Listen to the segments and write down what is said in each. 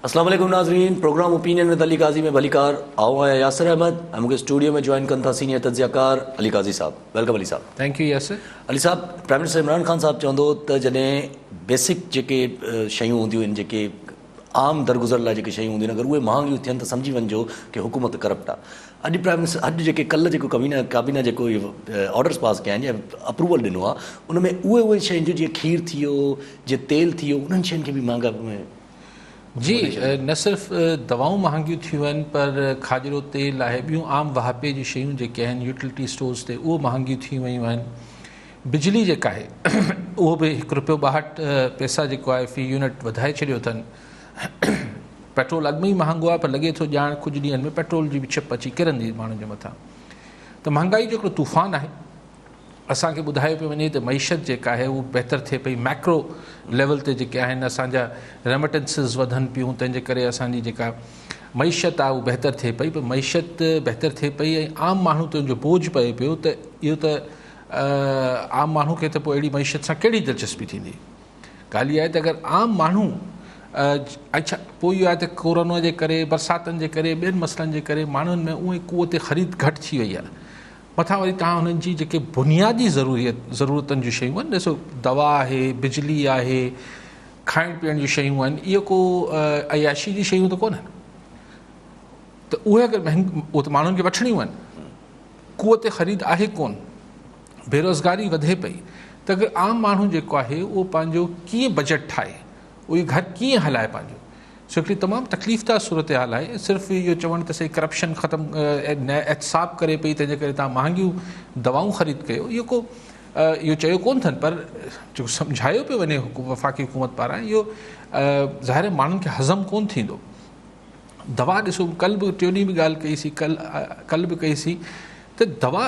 अस्सलाम वालेकुम नाज़रीन, प्रोग्राम ओपिनियन विद अली काजी में भलीकार आओ आया यासिर अहमद। मूंखे स्टूडियो में जॉइन कनि था सीनियर तज्ज़ियाकार Ali Kazi sahab. Welcome Ali sahab. Thank you Yasir. Ali sahab, prime minister Imran Khan sahab चवंदो त जॾहिं बेसिक जेके शयूं हूंदियूं आहिनि, जेके आम दरगुज़र लाइ जेके शयूं हूंदियूं आहिनि, अगरि उहे महांगियूं थियनि त सम्झी वञिजो कि हुकूमत करप्ट आहे। अॼु प्राइम मिनिस्टर जेके कल्ह जेको काबीना जेको ऑर्डर्स पास कया आहिनि या अप्रूवल ॾिनो आहे, उन में उहे शयूं जो जीअं खीर थी वियो, जीअं तेल थी वियो, उन्हनि शयुनि खे बि महांगा जी, न सिर्फ़ु दवाऊं महांगियूं थियूं आहिनि पर खाजरो तेल आहे, ॿियूं आम वाहपे जी शयूं जेके आहिनि यूटिलिटी स्टोर्स ते उहो महांगियूं थी वियूं आहिनि। बिजली जेका आहे उहो बि ₹1.62 जेको आहे फ़ी यूनिट वधाए छॾियो अथनि। पेट्रोल अॻु में ई महांगो आहे, पर लॻे थो ॼाण कुझु ॾींहंनि में पेट्रोल जी बि छिप अची किरंदी माण्हुनि जे मथां। त महांगाई जो हिकिड़ो तूफ़ान आहे। असांखे ॿुधायो पियो वञे त मईशत जेका आहे उहा बहितर थिए पई, मैक्रो लेवल ते जेके आहिनि असांजा रेमिटेंसिस वधनि पियूं, तंहिंजे करे असांजी जेका मईशत आहे उहा बहितर थिए पई। पर मईशत बहितर थिए पई ऐं आम माण्हू ते जो बोझ पए पियो, त इहो त आम माण्हू खे त पोइ अहिड़ी मईशत सां कहिड़ी दिलचस्पी थींदी। ॻाल्हि इहा आहे त अगरि आम माण्हू अच्छा पोइ इहो आहे त कोरोना जे करे, बरसातनि जे करे, ॿियनि मसइलनि जे करे माण्हुनि में उहे क़ुवत ख़रीद घटि थी वई आहे। मथां वरी तव्हां हुननि जी जेके बुनियादी ज़रूरतनि जूं शयूं आहिनि, ॾिसो दवा आहे, बिजली आहे, खाइण पीअण जूं शयूं आहिनि, इहो को अयाशी जी शयूं त कोन्हनि। त उहे अगरि उहो त माण्हुनि खे वठणियूं आहिनि, क़ुवत ख़रीद आहे कोन, बेरोज़गारी वधे पई। त अगरि आम माण्हू जेको आहे उहो पंहिंजो कीअं बजट ठाहे, उहो घर कीअं हलाए पंहिंजो, सो हिकिड़ी तमामु तकलीफ़दार सूरत हाल आहे। सिर्फ़ु इहो चवणु त सही करप्शन ख़तमु एहतिसाब करे पई, तंहिंजे करे तव्हां महांगियूं दवाऊं ख़रीद कयो, इहो चयो कोन अथनि, पर जेको सम्झायो पियो वञे वफ़ाक़ी हुकूमत पारां, इहो ज़ाहिर माण्हुनि खे हज़म कोन थींदो। दवा ॾिसो, कल्ह बि टियों ॾींहुं बि ॻाल्हि कईसीं, कल्ह बि कईसीं त दवा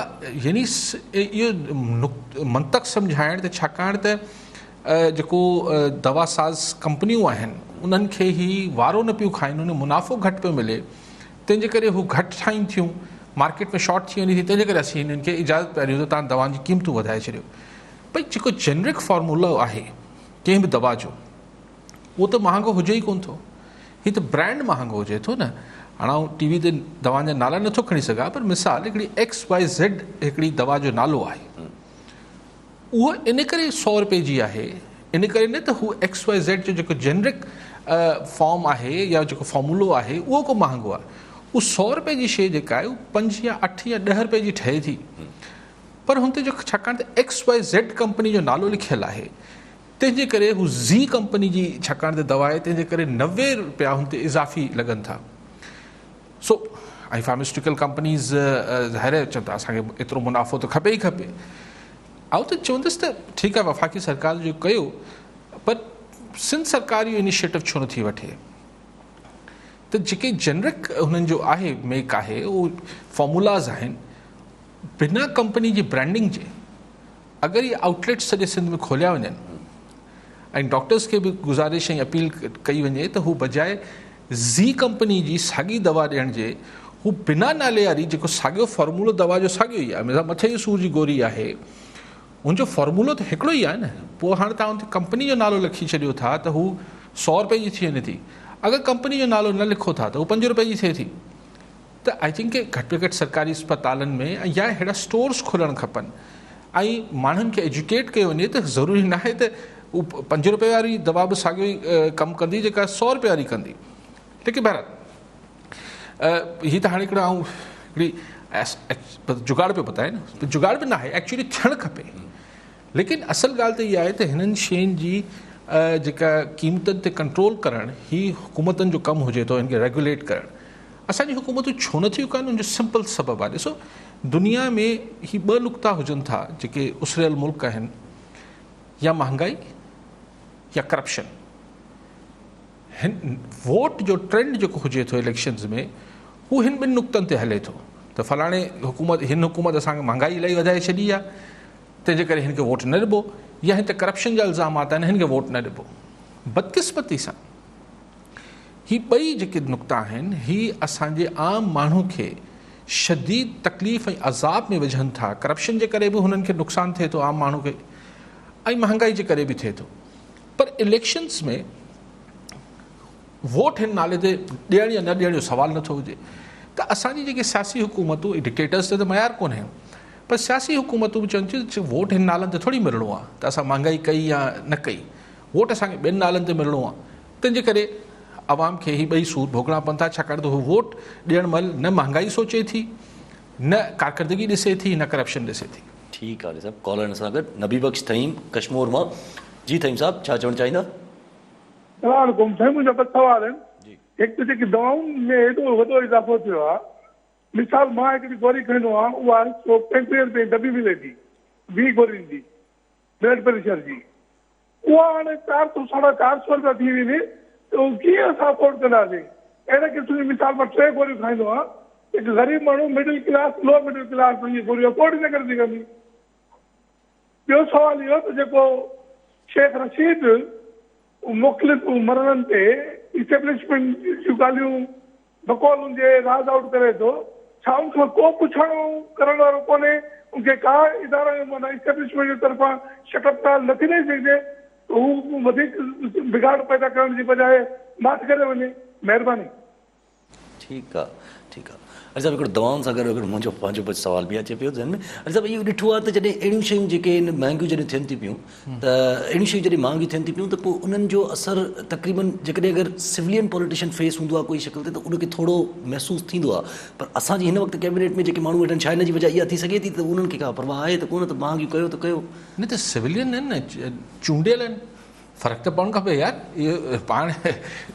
यानी इहो मंतक़ सम्झाइण त, छाकाणि त जेको दवा साज़ कंपनियूं आहिनि उन्हनि खे ई वारो न पियूं खाइनि, उन मुनाफ़ो घटि पियो मिले, तंहिंजे करे हू घटि ठाहिनि थियूं, मार्केट में शॉर्ट थी वञे थी, तंहिंजे करे असीं हिननि खे इजाज़त पिया ॾियूं त तव्हां दवाउनि जी क़ीमतूं वधाए छॾियो। भई जेको जेनरिक फॉर्मूलो आहे कंहिं बि दवा जो, उहो त महांगो हुजे ई कोन थो। हीअ त ब्रांड महांगो हुजे थो न। हाणे आउं टीवी ते दवाउनि जा नाला नथो खणी सघां, पर मिसाल हिकिड़ी XYZ हिकिड़ी दवा जो नालो आहे, उहो इन करे ₹100 जी आहे, इन करे न त हू XYZ जो जेको जेनरिक फॉर्म आहे या जेको फॉर्मूलो आहे उहो को महांगो आहे। उहो ₹100 जी शइ जेका आहे उहा 5 या 8 या 10 रुपए जी ठहे थी, पर हुन ते जो छाकाणि त XYZ कंपनी जो नालो लिखियलु आहे, तंहिंजे करे हू Z कंपनी जी छाकाणि त दवा आहे, तंहिंजे करे ₹90 हुन ते इज़ाफ़ी लॻनि था। सो ऐं फार्मास्यूटिकल कंपनीज़ ज़ाहिर चवनि था असांखे एतिरो मुनाफ़ो त खपे ई खपे। आउं त चवंदुसि त ठीकु आहे, वफ़ाक़ी सरकार जो कयो, पर सिंध सरकार इहो इनिशिएटिव छो नथी वठे त जेके जेनरिक हुननि जो आहे मेक आहे, उहो फॉर्मूलाज़ आहिनि, बिना कंपनी जी ब्रांडिंग जे अगरि इहे आउटलेट सॼे सिंध में खोलिया वञनि ऐं डॉक्टर्स खे बि गुज़ारिश ऐं अपील कई वञे त हू बजाए Z कंपनी जी साॻी दवा ॾियण जे, हू बिना नाले वारी जेको साॻियो फॉर्मूलो दवा जो साॻियो ई आहे, मथे जी सूर जी गोरी आहे, हुनजो फॉर्मूलो त हिकिड़ो ई आहे न। पोइ हाणे तव्हां हुते कंपनी जो नालो लिखी छॾियो था त हू ₹100 जी थी वञे थी। अगरि कंपनी जो नालो न लिखो था त हू ₹5 जी थिए थी। त आई थिंक घटि में घटि सरकारी अस्पतालनि में या अहिड़ा स्टोर्स खुलणु खपनि ऐं माण्हुनि खे एजुकेट कयो वञे त ज़रूरी न आहे त उहा ₹5 वारी दवा बि साॻियो ई कमु कंदी जेका ₹100 वारी कंदी। लेकिन बहरहाल हीअ त हाणे हिकिड़ो आउं हिकिड़ी जुगाड़ पियो ॿुधाए न, जुगाड़ बि न आहे, एक्चुअली थियणु खपे। लेकिन असल ॻाल्हि त इहा आहे त हिननि शयुनि जी जेका क़ीमतनि ते कंट्रोल करणु हीअ हुकूमतनि जो कमु हुजे थो, हिनखे रेगुलेट करणु। असांजी हुकूमतूं छो नथियूं कनि, हुनजो सिंपल सबबु आहे। ॾिसो, दुनिया में ही 2 नुक़्ता हुजनि था जेके उसरियल मुल्क आहिनि, या महांगाई या करप्शन। वोट जो ट्रेंड जेको हुजे थो इलेक्शन्स में, हू हिन 2 नुक़्तनि ते हले थो त फलाणे हिन हुकूमत असांखे महांगाई इलाही वधाए छॾी आहे, तंहिंजे करे हिन खे वोट न ॾिबो, या हिन ते करप्शन जा इल्ज़ामात आहिनि, हिन खे वोट न ॾिबो। बदकिस्मती सां ही 2 जेके नुक़्ता आहिनि, ही असांजे आम माण्हू खे शदीद तकलीफ़ ऐं अज़ाब में विझनि था। करप्शन जे करे बि हुननि खे नुक़सानु थिए थो आम माण्हू खे, ऐं महांगाई जे करे बि थिए थो। पर इलेक्शन्स में वोट हिन नाले ते ॾियण या न ॾियण जो सवाल नथो हुजे त असांजी जेके सियासी हुकूमतूं डिक्टेटर्स ते त मयार कोन्हे पर सियासी हुकूमतूं बि चवनि थियूं वोट हिन नालनि ते थोरी मिलणो आहे त असां महांगाई कई या न कई वोट असांखे ॿियनि नालनि ते मिलणो आहे तंहिंजे करे आवाम खे ही ॿई सूर भोगणा पवनि था छाकाणि त हू वोट ॾियण महिल न महांगाई सोचे थी न कारकर्दगी ॾिसे थी न करप्शन ॾिसे थी ठीकु आहे साहिबु कॉलर सां गॾु नबी बख़्श थईम कश्मीर मां जी थईम साहिबु छा चवणु चाहींदा मुंहिंजा ॿ सवाल आहिनि हिकु त जेकी दवाउनि में हेॾो वॾो इज़ाफ़ो थियो आहे मिसाल मां हिकिड़ी गोरी खणंदो आहियां उहा 35 रुपए दॿी मिले थी 20 गोरियुनि जी ब्लड प्रेशर जी उहा हाणे 400 450 रुपया थी वञे त उहो कीअं असां अफोर्ड कंदासीं अहिड़े क़िस्म जी मिसाल मां 3 गोरियूं खाईंदो आहियां हिकु ग़रीब माण्हू middle class low middle class इहे गोरियूं अफोर्ड ई न करे सघंदी ॿियो सवाल इहो त जेको शेख रशीद मुख़्तलिफ़ मरहलनि ते इस्टेब्लिशमेंट जूं ॻाल्हियूं बकौल हुजे राज़ आउट करे थो छा उनखां को पुछण करण वारो कोन्हे उनखे का इदारा माना इस्टेब्लिशमेंट जे तरफ़ां शटअप कॉल नथी ॾेई सघिजे हू वधीक बिगाड़ पैदा करण जी बजाए मात करे वञे महिरबानी ठीकु आहे ठीकु आहे अरे साहिबु हिकिड़ो दवाउनि सां गॾु हिकिड़ो मुंहिंजो पंहिंजो कुझु सुवाल बि अचे पियो ज़हन में अरे साहिबु इहो ॾिठो आहे त जॾहिं अहिड़ियूं शयूं जेके महांगियूं जॾहिं थियनि थी पियूं त अहिड़ियूं शयूं जॾहिं महांगियूं थियनि थी पियूं त पोइ उन्हनि जो असरु तक़रीबन जेकॾहिं अगरि सिविलियन पॉलिटिशियन फेस हूंदो आहे कोई शिकिल ते त उनखे थोरो महसूसु थींदो आहे पर असांजी हिन वक़्तु कैबिनेट में जेके माण्हू वेठा आहिनि छा हिन जी वजह इहा थी सघे थी त उन्हनि खे का परवाह आहे त कोन त महांगियूं कयो त कयो न त सिविलियन आहिनि न चूंडियल आहिनि फ़र्क़ु त पवणु खपे यार इहो पाण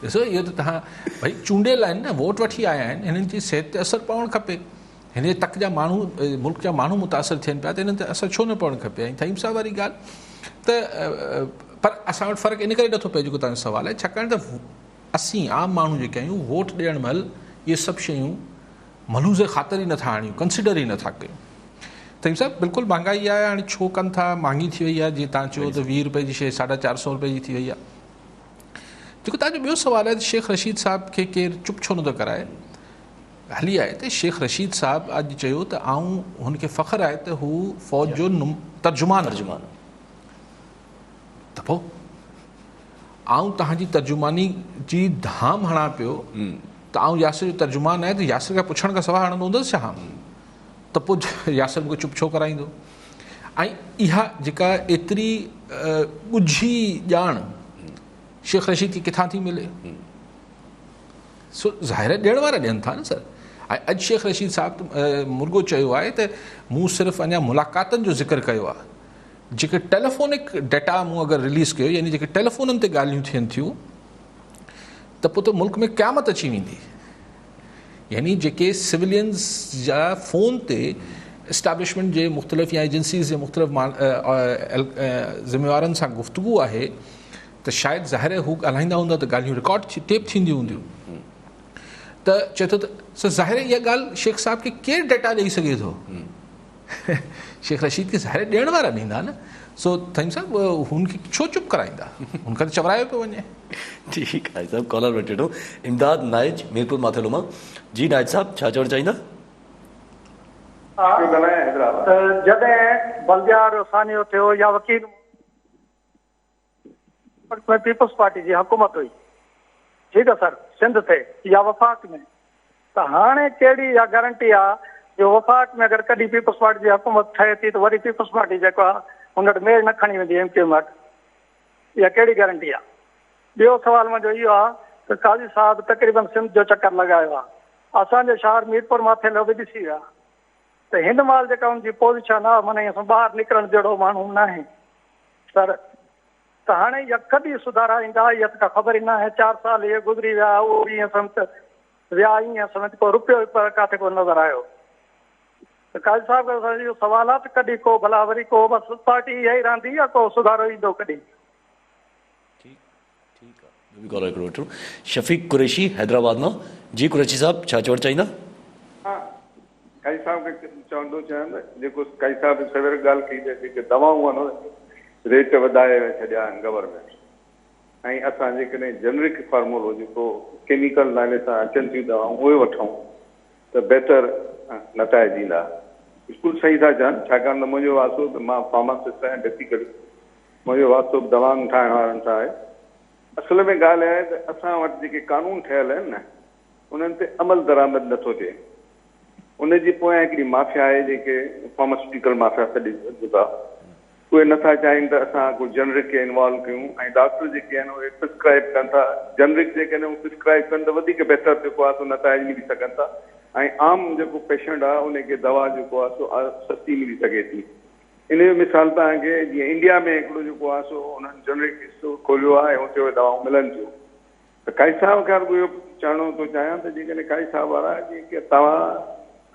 ॾिसो इहो त तव्हां भई चूंडियल आहिनि न वोट वठी आया आहिनि हिननि जी सिहत ते असरु पवणु खपे हिन तक जा माण्हू मुल्क जा माण्हू मुतासिर थियनि पिया त हिननि ते असरु छो न पवणु खपे ऐं थईम साहिब वारी ॻाल्हि त पर असां वटि फ़र्क़ु इन करे नथो पए जेको तव्हांजो सुवालु आहे छाकाणि त असीं आम माण्हू जेके आहियूं वोट ॾियण महिल इहे सभु शयूं मलूज़ ख़ातिर ई नथा आणियूं कंसिडर ई नथा कयूं थईम साहिबु बिल्कुलु महांगाई आहे हाणे छो कनि था महांगी थी वई आहे जीअं तव्हां चयो त 20 रुपए जी शइ 450 रुपए जी थी वई आहे जेको तव्हांजो ॿियो सुवालु आहे त शेख रशीद साहिब खे केरु चुप छो नथो कराए हली आहे त शेख रशीद साहिबु अॼु चयो त हुनखे फ़ख़्रु आहे त हू फ़ौज जो तर्जुमान त पोइ तव्हांजी तर्जुमानी जी धाम हणां पियो त यासिर जो तर्जुमान आहे त यासिर खां पुछण खां सवाइ हणंदो हूंदुसि छा त पोइ यासिर मूंखे चुप छो कराईंदो ऐं इहा जेका एतिरी ॻुझी ॼाण शेख रशीद खे किथां थी मिले सो ज़ाहिर ॾियण वारा ॾियनि था न सर ऐं अॼु शेख रशीद साहिबु मुर्गो चयो आहे त मूं सिर्फ़ु अञा मुलाक़ातनि जो ज़िक्र कयो आहे जेके टेलीफोनिक डेटा मूं अगरि रिलीज़ कयो यानी जेके टेलीफोननि ते ॻाल्हियूं थियनि थियूं त पोइ त मुल्क में क़यामत अची वेंदी यानी जेके सिविलियन्स जा फ़ोन ते इस्टेब्लिशमेंट जे मुख़्तलिफ़ या एजेंसीज़ जे मुख़्तलिफ़ ज़िम्मेवारनि सां गुफ़्तगू आहे त शायदि ज़ाहिर हू ॻाल्हाईंदा हूंदा त ॻाल्हियूं रिकॉर्ड टेप थींदियूं हूंदियूं त चए थो त ज़ाहिर इहा ॻाल्हि शेख साहिब खे केरु डेटा ॾेई सघे थो शेख रशीद खे ज़ाहिर ॾियण वारा ॾींदा न सो थईम साहिबु हुनखे छो चुप कराईंदा हुनखां त चवरायो पियो वञे ठीकु आहे साहिबु कॉलर वठी वठो इमदाद नाइज मीरपुर माथेलो मां जी नाइज साहिबु छा चवणु चाहींदा जॾहिं बल्दिया सानियो थियो या वकील पीपल्स पार्टी जी हुकूमत हुई ठीकु आहे सर सिंध ते या वफ़ाक़ में त हाणे कहिड़ी इहा गारंटी आहे जो वफ़ाक़ में अगरि कॾहिं पीपल्स पार्टी जी हुकूमत ठहे थी त वरी पीपल्स पार्टी जेको आहे हुन वटि मेल न खणी वेंदी एमक्यू वटि इहा कहिड़ी गारंटी आहे ॿियो सुवाल मुंहिंजो इहो आहे त काज़ी साहिब तक़रीबन सिंध जो चकर लॻायो आहे असांजे शहर मीरपुर माथेलो बि ॾिसी विया त हिन महिल जेका हुनजी पोज़ीशन आहे माना ईअं ॿाहिरि निकिरण जहिड़ो माण्हू न आहे सर त हाणे इहा कॾहिं सुधारा ईंदा इहा त का ख़बर ई न आहे 4 साल इहे गुज़री विया उहो बि ईअं सम्झ विया ईअं सम्झ को रुपियो किथे को नज़र आयो त काज़ी साहिब इहो सुवाल आहे त कॾहिं को भला वरी को बसि पार्टी इहा ई रहंदी या को सुधारो ईंदो कॾहिं शफ़ीक कुरैशी हैदराबाद मां जी कुरैशी साहिबु छा चवणु चाहींदा हा काई साहिब खे चवंदो चाहियां जेको काई साहिब सवेर ॻाल्हि कई जेके दवाऊं आहिनि रेट वधाए छॾिया आहिनि गवर्नमेंट ऐं असां जेकॾहिं जेनरिक फार्मूलो जेको केमिकल नाले सां अचनि थियूं दवाऊं उहे वठूं त बहितर नताइज ईंदा बिल्कुलु सही था चवनि छाकाणि त मुंहिंजो वास्तो त मां फार्मासिस्ट आहियां बेसिकली मुंहिंजो वास्तो दवाऊं ठाहिण वारनि सां आहे असल में ॻाल्हि आहे त असां वटि जेके कानून ठहियल आहिनि न उन्हनि ते अमल दरामद नथो थिए। उनजी पोयां हिकिड़ी माफ़िया आहे जेके फार्मास्यूटिकल माफ़िया सॾी था, उहे नथा चाहिनि त असां को जेनरिक खे इन्वॉल्व कयूं ऐं डॉक्टर जेके आहिनि उहे प्रिस्क्राइब कनि था। जेनरिक जेके आहिनि उहे प्रिस्क्राइब कनि त वधीक बहितर जेको आहे सो नताइज मिली सघनि था ऐं आम जेको पेशेंट आहे उनखे दवा जेको आहे सो सस्ती मिली सघे थी। इन जो मिसाल तव्हांखे जीअं इंडिया में हिकिड़ो जेको आहे सो उन्हनि जेनरिक स्टोर खोलियो आहे ऐं उते उहे दवाऊं मिलनि थियूं। त काई साहब खे इहो चवणो थो चाहियां त जेकॾहिं काई साहब वारा जेके तव्हां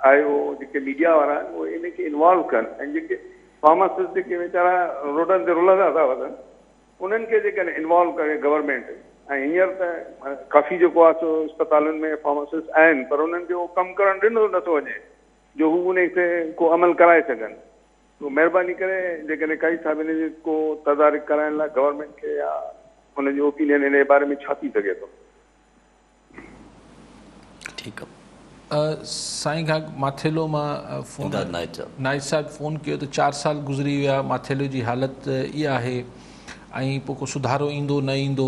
आहियो, जेके मीडिया वारा आहिनि उहे इनखे इन्वॉल्व कनि ऐं जेके फार्मासिस्ट जेके वीचारा रोडनि ते रुलंदा था वञनि उन्हनि खे जेकॾहिं इन्वॉल्व करे गवर्नमेंट। ऐं हींअर त काफ़ी जेको आहे सो अस्पतालुनि में फार्मासिस्ट आहिनि पर उन्हनि खे उहो कमु करणु ॾिनो नथो वञे जो हू उन ते को अमल कराए सघनि। तो महिरबानी करे जेकॾहिं काई साहब इन जो को तदारक कराइण लाइ गवर्नमेंट खे या हुनजी ओपिनियन इन जे बारे में छा थी सघे थो। ठीकु आहे। साईं खां माथेलो मां फ़ोन नाइट साहिब फ़ोन कयो त 4 साल गुज़री विया, माथेलो जी हालति इहा आहे ऐं पोइ को सुधारो ईंदो न ईंदो।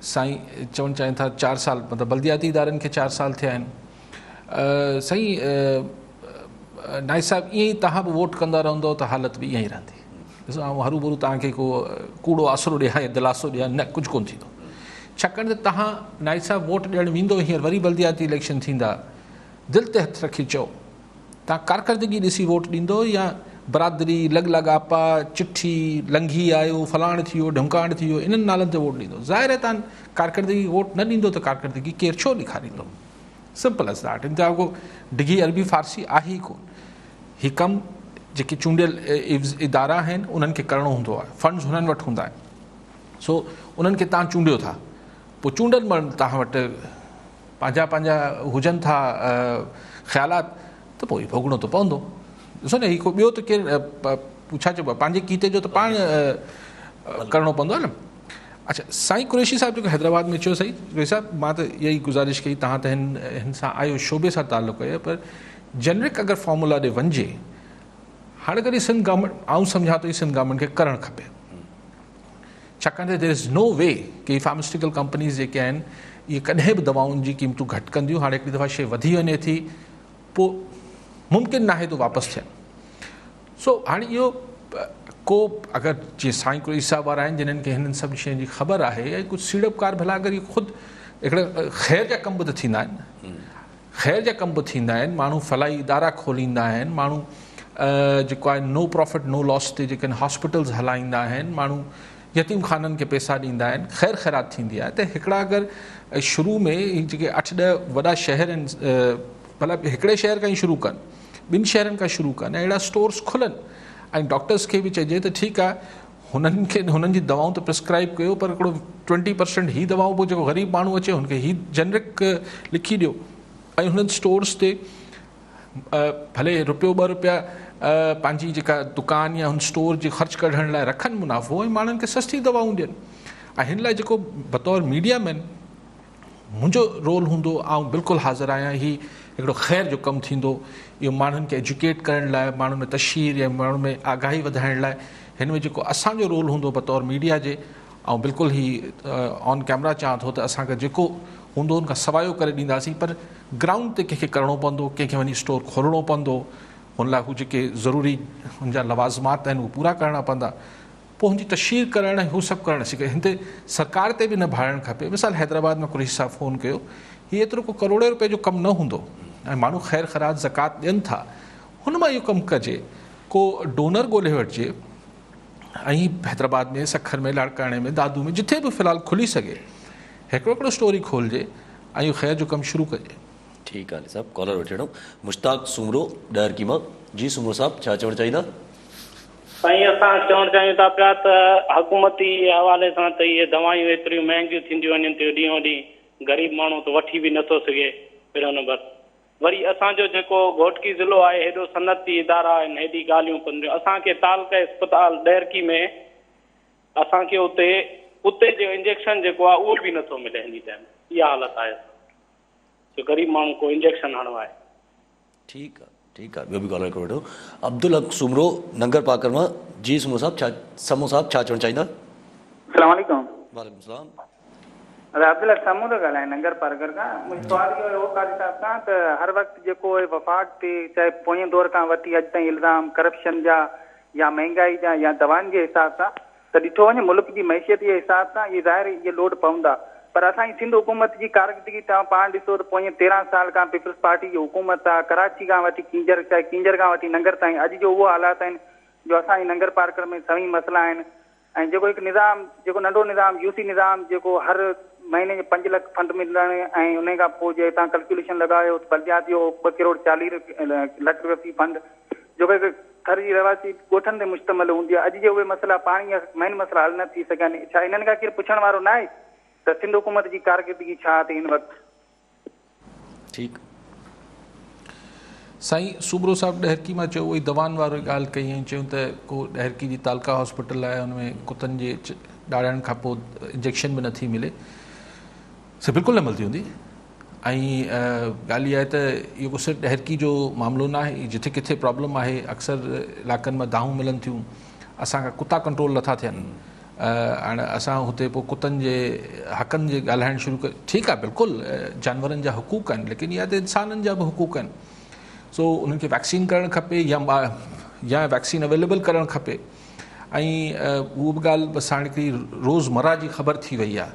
साईं चवणु चाहिनि था 4 साल मतिलबु बल्दियाती इदारनि खे 4 साल थिया आहिनि। साईं नाइट साहिब ईअं ई तव्हां बि वोट कंदा रहंदव त हालति बि ईअं ई रहंदी। ॾिसो आउं हरू भरू तव्हांखे को कूड़ो आसिरो ॾियां या दिलासो ॾियां, न कुझु कोन्ह थींदो। छाकाणि त तव्हां नाइट साहिब वोट ॾियणु वेंदो हींअर वरी बल्दियाती इलेक्शन थींदा, दिलि ते हथु रखी चओ तव्हां कारकर्दगी ॾिसी वोट ॾींदो या बरादरी लॻ लॻापा चिठी लंघी आयो फलाण थी वियो ढमकाण थी वियो इन्हनि नालनि ते वोट ॾींदो। ज़ाहिर आहे तव्हां कारकर्दगी वोट न ॾींदो त कारकर्दगी केरु छो ॾेखारींदो। Simple as that. इन ते को डिघी अरबी फारसी आहे ई कोन। हीउ कमु जेके चूंडियल इदारा आहिनि उन्हनि खे करिणो हूंदो आहे, फंड्स हुननि वटि हूंदा आहिनि। सो उन्हनि खे तव्हां चूंडियो था, पोइ चूंडियल माण्हू तव्हां वटि पंहिंजा पंहिंजा हुजनि था ख़्यालात त पोइ भोगणो त पवंदो। ॾिसो न हीउ को ॿियो त केरु छा चइबो आहे पंहिंजे कीते जो त पाण करिणो पवंदो आहे न। अच्छा साईं कुरैशी साहिब जेको हैदराबाद में चयो, सही कुरैशी साहिब मां त इहा ई गुज़ारिश कई, तव्हां त हिन सां आयो शोबे सां तालुक़ु आहे, पर जेनरिक अगरि फॉर्मूला ॾे वञिजे हाणे कॾहिं सिंध गवर्नमेंट आउं सम्झां थो सिंध गवर्नमेंट खे करणु खपे। छाकाणि त देयर इज़ नो वे की फार्मास्यूटिकल कंपनीज़ जेके आहिनि इहे कॾहिं बि दवाउनि जी क़ीमतूं घटि कंदियूं। हाणे हिकिड़ी दफ़ा शइ वधी वञे थी पोइ मुमकिन न आहे त वापसि थियनि। सो हाणे इहो को अगरि जीअं साईं कुरैशी साहिब वारा आहिनि जिन्हनि खे हिननि सभु शयुनि जी ख़बर आहे या कुझु सीड़पकार भला अगरि इहे ख़ुदि हिकिड़ा ख़ैर जा कम बि त थींदा आहिनि, ख़ैर जा कम बि थींदा आहिनि। माण्हू फलाई इदारा खोलींदा आहिनि, माण्हू जेको आहे नो प्रॉफिट नो लॉस ते जेके आहिनि हॉस्पिटल्स हलाईंदा आहिनि, माण्हू यतीम खाननि खे पैसा ॾींदा आहिनि, ख़ैर ख़ैरात थींदी आहे। त हिकिड़ा अगरि शुरू में जेके 8-10 वॾा शहर आहिनि भला हिकिड़े शहर खां ई शुरू कनि, 2 शहरनि खां शुरू कनि, अहिड़ा स्टोर्स खुलनि ऐं डॉक्टर्स खे बि चइजे त ठीकु आहे हुननि खे हुननि जी दवाऊं त प्रिस्क्राइब कयो पर हिकिड़ो 20% ही दवाऊं पोइ जेको ग़रीब माण्हू अचे हुनखे ही जेनरिक लिखी ॾियो ऐं हुननि स्टोर्स ते भले ₹2-2 पंहिंजी जेका दुकान या हुन स्टोर जी ख़र्च कढण लाइ रखनि मुनाफ़ो ऐं माण्हुनि खे सस्ती दवाऊं ॾियनि। ऐं हिन लाइ जेको बतौर मीडिया मैन मुंहिंजो रोल हूंदो, आउं बिल्कुलु हाज़िर आहियां। ही हिकिड़ो ख़ैर जो कमु थींदो, इहो माण्हुनि खे एजुकेट करण लाइ, माण्हुनि में तशहीर या माण्हुनि में आगाही वधाइण लाइ हिन में जेको असांजो रोल हूंदो बतौर मीडिया जे, ऐं बिल्कुलु ही ऑन कैमरा चवां थो त असांखे जेको हूंदो हुन खां सवायो करे ॾींदासीं। पर ग्राउंड ते कंहिंखे करिणो पवंदो, कंहिंखे वञी स्टोर खोलणो पवंदो, हुन लाइ हू जेके ज़रूरी हुन जा लवाज़मात आहिनि उहे पूरा करणा पवंदा, पोइ हुनजी तशहीर करणु ऐं हू सभु करणु सिखे। हिन ते सरकार ते बि न भाड़णु खपे। मिसाल हैदराबाद में कुरैशी साहिब फ़ोन कयो, हीअ एतिरो को करोड़े रुपए जो कमु न हूंदो ऐं माण्हू ख़ैर ख़ैरात ज़कात ॾियनि था, हुन मां इहो कमु कजे, को डोनर ॻोल्हे वठिजे ऐं हैदराबाद में सखर में लाड़काणे में दादू में जिथे बि फ़िलहालु खुली सघे हिकिड़ो स्टोरी खोलिजे ऐं इहो ख़ैर जो कमु शुरू कजे। ठीकु आहे साहिबु, कॉलर वठणो मुश्ताक सुमरो डहरकीमा। जी सुमरो साहिबु छा चवणु चाहींदा? साईं असां चवणु चाहियूं था पिया त हुकूमती हवाले सां त इहे दवायूं एतिरियूं महांगियूं थींदियूं वञनि थियूं ॾींहों ॾींहुं, ग़रीब माण्हू त वठी बि नथो सघे पहिरियों नंबर। वरी असांजो जेको घोटकी ज़िलो आहे हेॾो सनअती इदारा आहिनि, हेॾी ॻाल्हियूं कनि थियूं। असांखे तालुक इस्पताल डहरकी में असांखे उते जो इंजेक्शन जेको आहे उहो बि नथो मिले हिन टाइम। इहा हालत आहे जो ग़रीब माण्हू को इंजेक्शन हणो आहे। ठीकु आहे, ठीकु आहे। ॿियो बि कॉलर वठो अब्दुल हक सुमरो नंगर पाकर मां। जी सुमरो साहिबु समो साहिबु छा चवणु चाहींदा? अस्सलाम वालेकुम। वालेकुम सलाम। अब्दुल सामू थो ॻाल्हायां नगर पार्कर खां। मुंहिंजो सुवाल इहो हुयो कारी साहिब खां त हर वक़्तु जेको वफ़ाक़ ते चाहे पोएं दौर खां वठी अॼु ताईं इल्ज़ाम करप्शन जा या महांगाई जा या दवाउनि जे हिसाब सां त ॾिठो वञे मुल्क जी मैशियत जे हिसाब सां इहे ज़ाहिर इहे लोड पवंदा, पर असांजी सिंध हुकूमत जी कारकर्दगी तव्हां पाण ॾिसो त पोएं 13 साल खां पीपल्स पार्टी जी हुकूमत आहे। कराची खां वठी कींजर, चाहे कींजर खां वठी नंगर ताईं अॼु जो उहो हालात आहिनि जो असांजी नंगर पार्कर में सभी मसइला आहिनि। ऐं जेको हिकु निज़ाम, जेको नंढो निज़ाम यूसी निज़ाम, जेको हर महीने जे 5 लख फंड मिलण ऐं उन खां पोइ जे तव्हां कैलकुलेशन लॻायो त बलदियात जो 2 करोड़ 40 लख रुपए फी फंड जो कि घर जी रवासी ॻोठनि ते मुश्तमिल हूंदी आहे। अॼु जे उहे मसइला पाणी मेन मसइला हल न थी सघनि। छा इन्हनि खां केरु पुछण वारो न आहे त सिंध हुकूमत जी कारकर्दगी छा थी हिन वक़्तु? ठीकु साईं सूबरो साहब ॾहरकी मां चयो उहो ई दवाउनि वारी ॻाल्हि कई ऐं चयूं त को ॾहरकी जी तालका हॉस्पिटल आहे, हुनमें कुतनि जे ॾाड़ण खां पोइ इंजेक्शन बि नथी मिले। से बिल्कुलु न मिलंदी हूंदी। ऐं ॻाल्हि इहा आहे त इहो को सिर्फ़ु ॾहरकी जो मामिलो न आहे, जिथे किथे प्रॉब्लम आहे। अक्सर इलाइक़नि में दाहूं मिलनि थियूं, असांखां कुता कंट्रोल नथा थियनि। हाणे असां हुते पोइ कुतनि जे हक़नि जे ॻाल्हाइणु शुरू कयो। ठीकु आहे, बिल्कुलु जानवरनि जा हुक़ूक़ आहिनि, लेकिन इहा त इंसाननि जा बि हुक़ूक़ आहिनि। सो उन्हनि खे वैक्सीन करणु खपे या वैक्सीन अवेलेबल करणु खपे। ऐं उहो बि ॻाल्हि बसि हाणे हिकिड़ी रोज़मर्रा जी ख़बर थी वई आहे।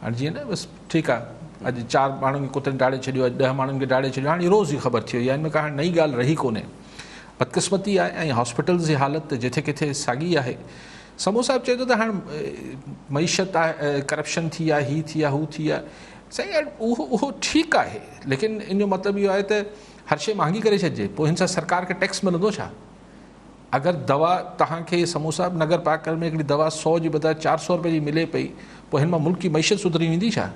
हाणे जीअं न बसि ठीकु आहे, अॼु 4 माण्हुनि खे कुतनि डाड़े छॾियो, अॼु 10 माण्हुनि खे डाड़े छॾियो, हाणे रोज़ जी ख़बर थी वई आहे। हिन में का नई ॻाल्हि रही कोन्हे। बदकिस्मती आहे ऐं हॉस्पिटल्स जी हालत जिथे किथे साॻी आहे। समूह साहिबु चए थो त हाणे मईशत आहे, करप्शन थी आहे, ही थी आहे, हू थी आहे। साईं उहो ठीकु आहे, लेकिन इन जो मतिलबु इहो आहे त हर शइ महांगी करे छॾिजे, पोइ हिन सां सरकार खे टैक्स मिलंदो छा? अगरि दवा तव्हांखे समूह साहिबु नगर पार्कर में हिकिड़ी दवा 100 जी बजाए 400 रुपए जी मिले पई, पोइ हिन मां मुल्क जी मैशियत सुधरी वेंदी छा?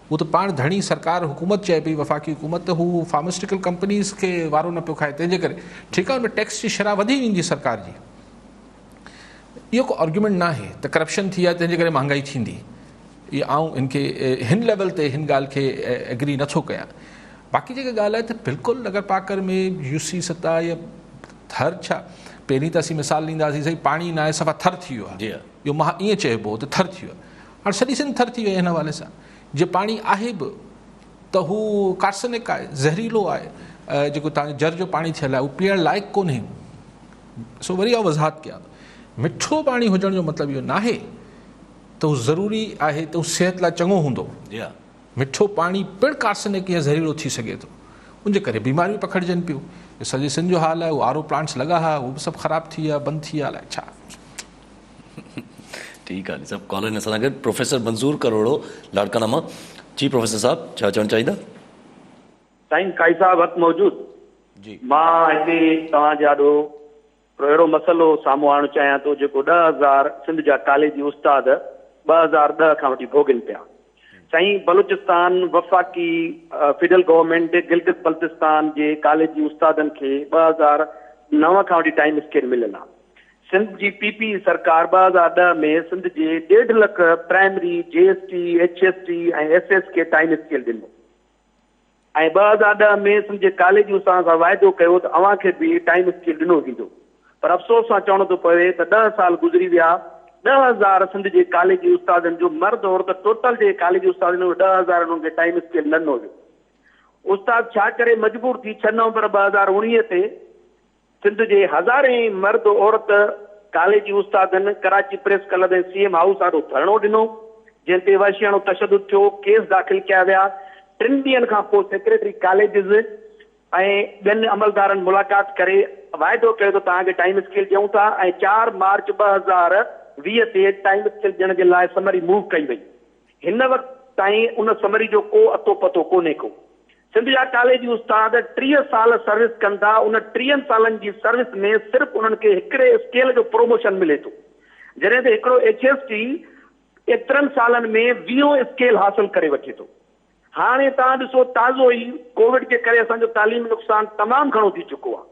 उहो त पाण धणी सरकार हुकूमत चए पई, वफ़ाक़ी हुकूमत, त हू फार्मास्यूटिकल कंपनीज़ खे वारो न पियो खाए। तंहिंजे करे ठीकु आहे, हुन में टैक्स जी शरह वधी वेंदी सरकार जी। इहो को आर्ग्यूमेंट न आहे त करप्शन थी आहे तंहिंजे करे महांगाई थींदी। इहा आऊं हिनखे हिन लेवल ते हिन ॻाल्हि खे एग्री नथो कयां। बाक़ी जेका ॻाल्हि आहे त बिल्कुलु नगर पार्कर में यूसी सतह या थर छा, पहिरीं त असीं मिसाल ॾींदासीं साईं पाणी न आहे, सफ़ा थर थी वियो आहे। इहो मां ईअं चइबो त थर थी वियो आहे। हाणे सॼी सिंध थर थी वई हिन हवाले सां। जे पाणी आहे बि त हू कार्सनिक आहे, ज़हरीलो आहे। जेको तव्हांजो जर जो पाणी थियल आहे उहो पीअण लाइक़ु कोन्हे। सो वरी इहा वज़ाहत कयां, मिठो पाणी हुजण जो मतिलबु इहो न आहे त उहो ज़रूरी आहे त उहो सिहत लाइ चङो हूंदो। मिठो पाणी पिणु कार्सनिक या ज़हरीलो थी सघे थो, उनजे करे बीमारियूं पखिड़िजनि पियूं। सॼे सिंध जो हाल आहे, उहो आरो प्लांट्स लॻा हुआ, उहे बि सभु ख़राबु थी विया, बंदि थी विया, अलाए छा। ठीकु आहे, सभु कॉलेज असां सां गॾु प्रोफेसर मंज़ूर करोड़ो लाड़काना मां। जी प्रोफेसर साहब, छा चवणु चाहींदा? साईं काई साहब वक़्तु मौजूदु जी। मां हिते तव्हांजे ॾाढो अहिड़ो मसइलो साम्हूं आणणु चाहियां थो जेको 10,000 सिंध जा कॉलेजी उस्ताद 2010 खां वठी भोगनि पिया। साईं बलूचिस्तान वफ़ाक़ी फेडरल गवर्नमेंट गिलगित बल्तिस्तान जे कॉलेजी उस्तादनि खे 2009 खां वठी टाइम स्केल मिलियल आहे। सिंध जी पीपी सरकार 2010 में सिंध जे 1.5 लख प्राइमरी JST HST ऐं SS खे टाइम स्केल ॾिनो ऐं 2010 में सिंध जे कॉलेजी उस्तादनि सां वाइदो कयो त अव्हांखे बि टाइम स्केल ॾिनो वेंदो। पर अफ़सोस सां चवणो थो पवे त 10 साल गुज़री विया, 10,000 सिंध जे कॉलेजी उस्तादनि जो मर्द औरत टोटल जे कॉलेजी उस्तादनि जो 10,000 उन्हनि खे टाइम स्केल न ॾिनो वियो। उस्ताद छा करे मजबूर थी 6 नवंबर 2019 ते सिंध जे हज़ारे मर्द औरत कॉलेजी उस्तादनि कराची प्रेस क्लब ऐं CM हाउस ॾाढो धरणो ॾिनो, जंहिं ते वहशियाणो तशदुद थियो, केस दाख़िल कया विया। 3 ॾींहंनि खां पोइ सेक्रेटरी कॉलेजिस ऐं ॿियनि अमलदारनि मुलाक़ात करे वाइदो कयो त तव्हांखे टाइम स्केल ॾियूं था ऐं 4 मार्च 2020 ते टाइम स्केल ॾियण जे लाइ समरी मूव कई वई। हिन वक़्तु ताईं उन समरी जो को अतो पतो कोन्हे को। सिंध जा कॉलेजी उस्ताद 30 साल सर्विस कनि था, उन 30 सालनि जी सर्विस में सिर्फ़ु उन्हनि खे हिकिड़े स्केल जो प्रमोशन मिले थो, जॾहिं त हिकिड़ो HST 3 सालनि में 20 स्केल हासिल करे वठे थो। हाणे तव्हां ॾिसो ताज़ो ई कोविड जे करे असांजो तालीमी नुक़सानु तमामु घणो थी चुको आहे।